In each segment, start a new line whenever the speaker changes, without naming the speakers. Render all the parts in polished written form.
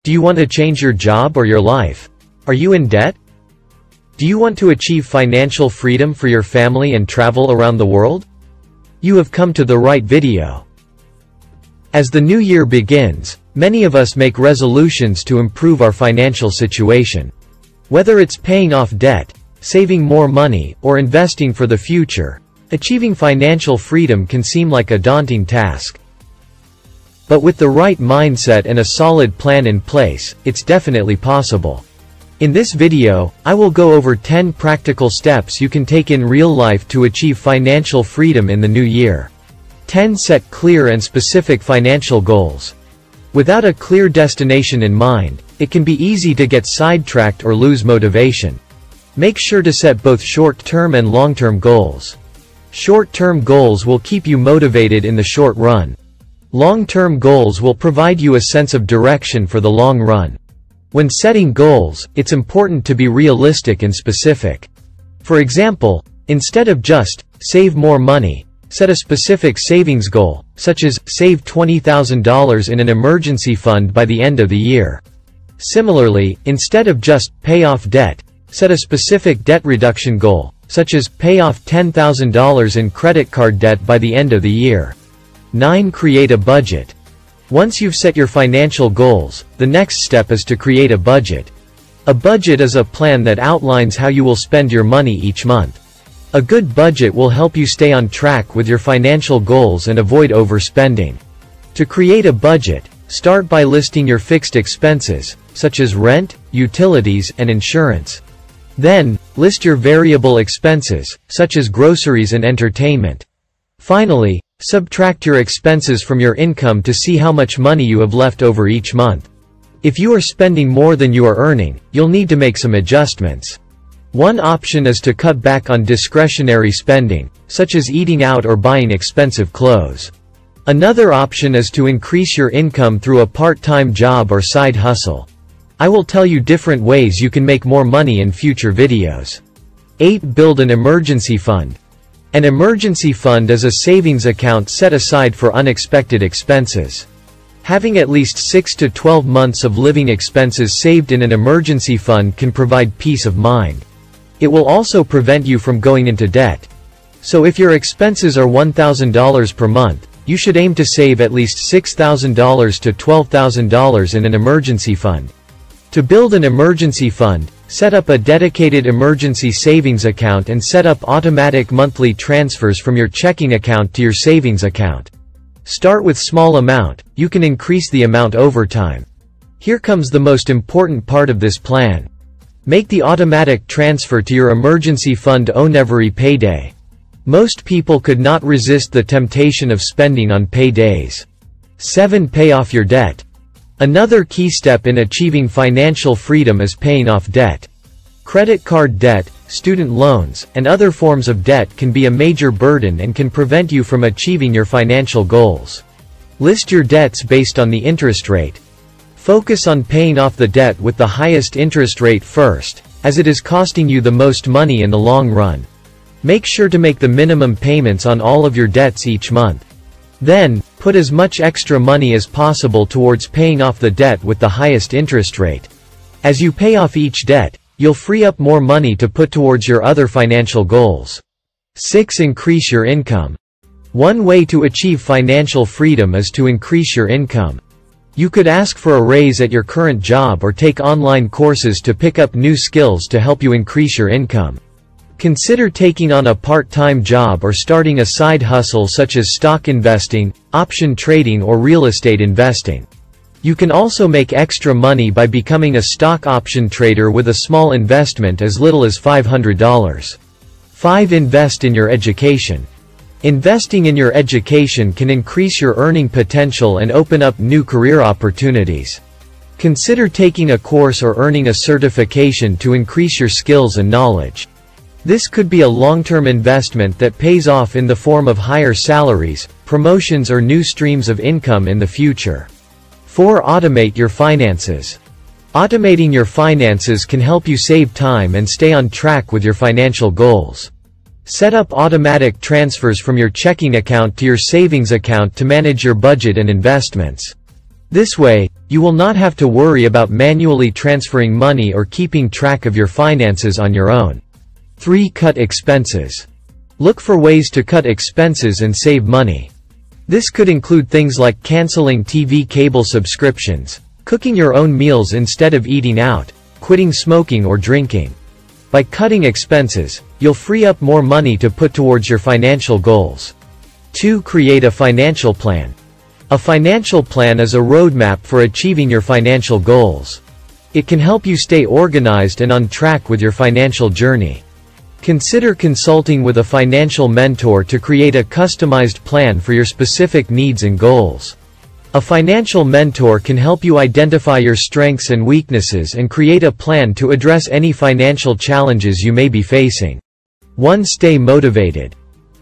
Do you want to change your job or your life? Are you in debt? Do you want to achieve financial freedom for your family and travel around the world? You have come to the right video. As the new year begins, many of us make resolutions to improve our financial situation. Whether it's paying off debt, saving more money, or investing for the future, achieving financial freedom can seem like a daunting task. But with the right mindset and a solid plan in place, it's definitely possible. In this video, I will go over 10 practical steps you can take in real life to achieve financial freedom in the new year. 10 Set clear and specific financial goals. Without a clear destination in mind, it can be easy to get sidetracked or lose motivation. Make sure to set both short-term and long-term goals. Short-term goals will keep you motivated in the short run. Long-term goals will provide you a sense of direction for the long run. When setting goals, it's important to be realistic and specific. For example, instead of just, save more money, set a specific savings goal, such as, save $20,000 in an emergency fund by the end of the year. Similarly, instead of just, pay off debt, set a specific debt reduction goal, such as, pay off $10,000 in credit card debt by the end of the year. 9. Create a budget. Once you've set your financial goals, the next step is to create a budget. A budget is a plan that outlines how you will spend your money each month. A good budget will help you stay on track with your financial goals and avoid overspending. To create a budget, start by listing your fixed expenses, such as rent, utilities, and insurance. Then, list your variable expenses, such as groceries and entertainment. Finally, subtract your expenses from your income to see how much money you have left over each month. If you are spending more than you are earning, you'll need to make some adjustments. One option is to cut back on discretionary spending, such as eating out or buying expensive clothes. Another option is to increase your income through a part-time job or side hustle. I will tell you different ways you can make more money in future videos. 8. Build an emergency fund. An emergency fund is a savings account set aside for unexpected expenses. Having at least 6 to 12 months of living expenses saved in an emergency fund can provide peace of mind. It will also prevent you from going into debt. So if your expenses are $1,000 per month, you should aim to save at least $6,000 to $12,000 in an emergency fund. To build an emergency fund, set up a dedicated emergency savings account and set up automatic monthly transfers from your checking account to your savings account. Start with small amount, you can increase the amount over time. Here comes the most important part of this plan. Make the automatic transfer to your emergency fund on every payday. Most people could not resist the temptation of spending on paydays. 7. Pay off your debt. Another key step in achieving financial freedom is paying off debt. Credit card debt, student loans, and other forms of debt can be a major burden and can prevent you from achieving your financial goals. List your debts based on the interest rate. Focus on paying off the debt with the highest interest rate first, as it is costing you the most money in the long run. Make sure to make the minimum payments on all of your debts each month. Then, put as much extra money as possible towards paying off the debt with the highest interest rate. As you pay off each debt, you'll free up more money to put towards your other financial goals. 6. Increase your income. One way to achieve financial freedom is to increase your income. You could ask for a raise at your current job or take online courses to pick up new skills to help you increase your income. Consider taking on a part-time job or starting a side hustle such as stock investing, option trading, or real estate investing. You can also make extra money by becoming a stock option trader with a small investment as little as $500. 5. Invest in your education. Investing in your education can increase your earning potential and open up new career opportunities. Consider taking a course or earning a certification to increase your skills and knowledge. This could be a long-term investment that pays off in the form of higher salaries, promotions, or new streams of income in the future. 4. Automate your finances. Automating your finances can help you save time and stay on track with your financial goals. Set up automatic transfers from your checking account to your savings account to manage your budget and investments. This way, You will not have to worry about manually transferring money or keeping track of your finances on your own. 3. Cut expenses. Look for ways to cut expenses and save money. This could include things like canceling TV cable subscriptions, cooking your own meals instead of eating out, quitting smoking or drinking. By cutting expenses, you'll free up more money to put towards your financial goals. 2. Create a financial plan. A financial plan is a roadmap for achieving your financial goals. It can help you stay organized and on track with your financial journey. Consider consulting with a financial mentor to create a customized plan for your specific needs and goals. A financial mentor can help you identify your strengths and weaknesses and create a plan to address any financial challenges you may be facing. 1. Stay motivated.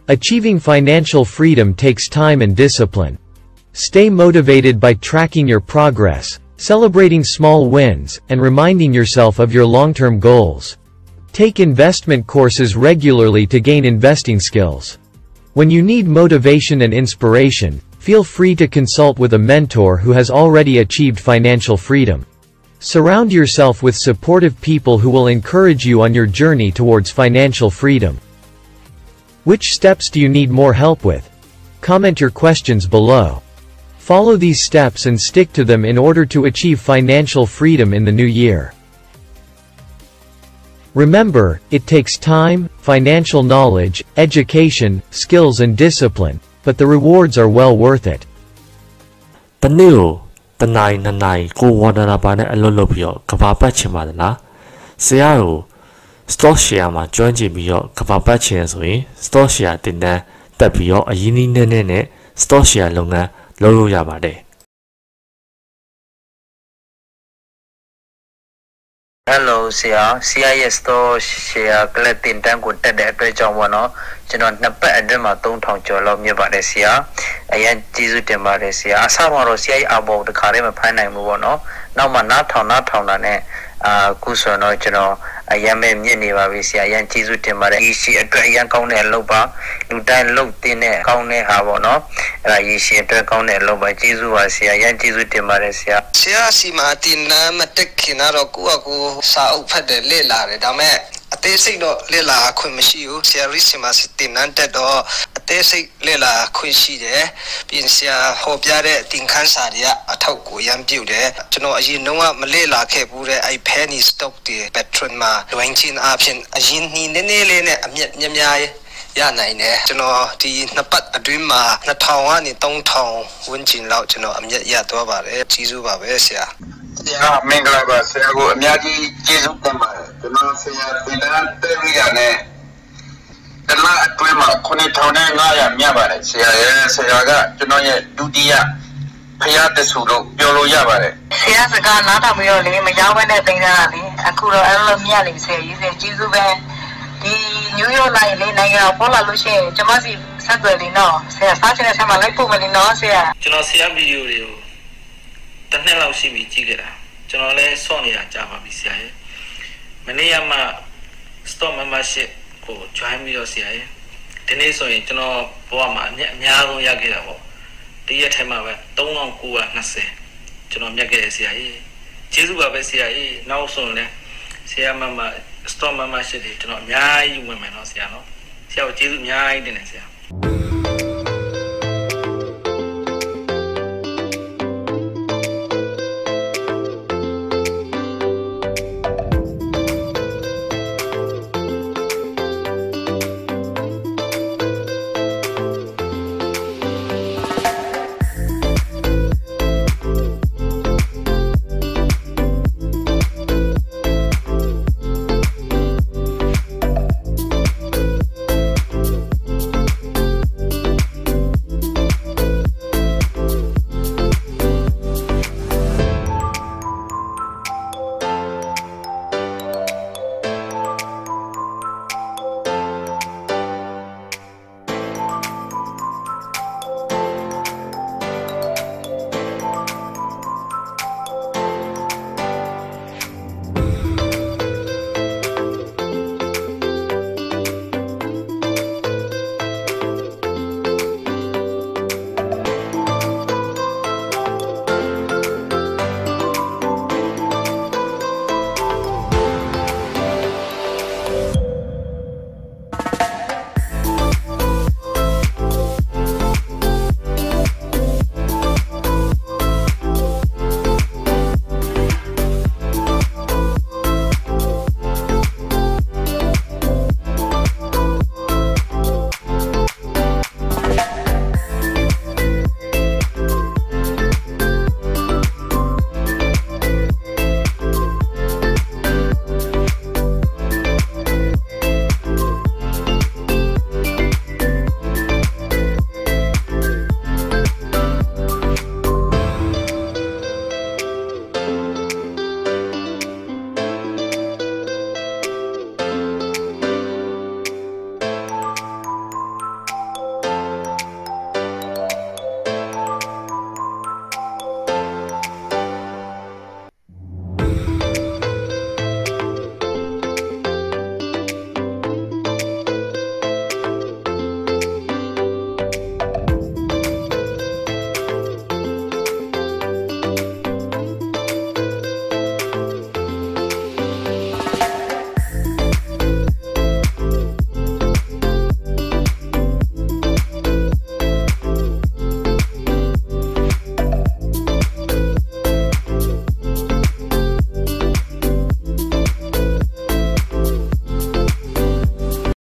Achieving financial freedom takes time and discipline. Stay motivated by tracking your progress, celebrating small wins, and reminding yourself of your long-term goals. Take investment courses regularly to gain investing skills. When you need motivation and inspiration, feel free to consult with a mentor who has already achieved financial freedom. Surround yourself with supportive people who will encourage you on your journey towards financial freedom. Which steps do you need more help with? Comment your questions below. Follow these steps and stick to them in order to achieve financial freedom in the new year. Remember, it takes time, financial knowledge, education, skills and discipline, but the rewards are well worth it.
တနေ့ကိုတနိုင်နှစ်နိုင်ကိုဝါဒနာပါနဲ့အလုပ်လုပ်ပြီးတော့ကဘာပတ်ချင်ပါတယ်လားဆရာကို stock share မှာ join ကြည့်ပြီးတော့ကဘာပတ်ချင်ဆိုရင် stock share တင်တန်းတက်ပြီးတော့အရင်းနှီးနဲ့ stock share လုပ်ငန်းလုပ်လို့ရပါတယ်
Hello ဆရာရဲ့ store share ကလည်းတင်တန်းကိုတက်တဲ့အတွက်ကြောင့်ပေါ့နော်ကျွန်တော်နှစ်ပတ်အတွင်းမှာ3000ကျော်လောက်မြတ်ပါတယ်ဆရာအရင်ကျေးဇူးတင်ပါတယ်ဆရာအစမှာတော့ဆရာရဲ့အဘောတခါတည်းမဖိုင်းနိုင်ဘူးပေါ့နော်နောက်မှနားထောင်တာနဲ့ခုဆိုတော့ကျွန်တော်အရင်ပဲမြင့်နေပါပြီဆရာအရင်ကျေးဇူးတင်ပါတယ်ရေရှည်အတွက်အရင်ကောင်းတဲ့အလုပ်ပါလူတိုင်းလုပ်တင်တဲ့ကောင်းတဲ့ဟာပေါ့နော်အဲ့ဒါရေရှည်အတွက်ကောင်းတဲ့အလုပ်ပါကျေးဇူးပါဆရာအရင်ကျေးဇူးတင်ပါတယ်ဆရာစီမာတင်နာမတက်ခင်တော့ကိုယ့်အကူစာအုပ်ဖတ်တယ်လေ့လာတယ်ဒါမဲ့အသေးစိတ်တော့လေ့လာခွင့်မရှိဘူးဆရာရီစီမာတင်နန်းတက်တော့အသေးစိတ်လေ့လာခွင့်ရှိတယ်ပြင်ဆရာဟောပြတဲ့တင်ခန်းစာတွေကအထောက်ကိုရမ်းပြုတ်တယ်ကျွန်တော်အရင်တော့မလေ့လာခဲ့ဘူးတဲ့အဲ့ penny stock တွေ patron မှာလွင်ချင်းအဖြစ်အရင်နည်းနည်းလေးနဲ့အမြတ်များရနိုင်တယ်ကျွန်တော်ဒီနှစ်ပတ်အတွင်းမှာ2000ကနေ3000ဝန်းကျင်လောက်ကျွန်တော်အမြတ်ရသွားပါတယ်ကျေးဇူးပါပဲဆရာမင်္ဂလာပါဆရာကိုအများကြီးကျေးဇူးတင်ပါတယ်ကျွန်တော်ဆရာတင်တန်းတက်ပြီးရတဲ့တမအတွင်းမှာ9500မြတ်ပါတယ်ဆရာရဲ့ဆရာကကျွန်တော်ရဲ့ဒုတိယဖျားတဆူလို့ပြောလို့ရပါတယ်ဆရာစကားနားထောင်ပြီးတော့လေမရောက်ဘဲနဲ့တင်တာလေအခုတော့အဲ့လိုမြတ်လေဆရာကြီးကျေးဇူးပဲဒီနယူးယောက်လိုက်လေနိုင်ငံပေါ်လာလို့ရှိရင်ကျွန်မစီဆက်သွယ်နေတော့ဆရာစားချင်တဲ့ဆက်မှာလိုက်ပို့မယ်နော်ဆရာကျွန်တော်ဆရာဗီဒီယိုတွေကိုတစ်နှစ်လောက်ရှိပြီကြည့်ခဲ့တာကျွန်တော်လည်းစောင့်နေတာကြာပါပြီဆရာရဲ့မနေ့ကမှ stock membership ကို join ပြီးတော့ဆရာရဲ့ဒီနေ့ဆိုရင်ကျွန်တော်ဘဝမှာအများဆုံးရခဲ့တာပေါ့တရက်ထဲမှာပဲ3920ကျွန်တော်မြတ်ခဲ့တဲ့ဆရာကြီးကျေးဇူးပါပဲဆရာကြီးနောက်ဆုံးလည်းဆရာမမ stock membership တွေကျွန်တော်အများကြီးဝင်မယ်နော်ဆရာနော်ဆရာကိုကျေးဇူးအများကြီးတင်တယ်ဆရာ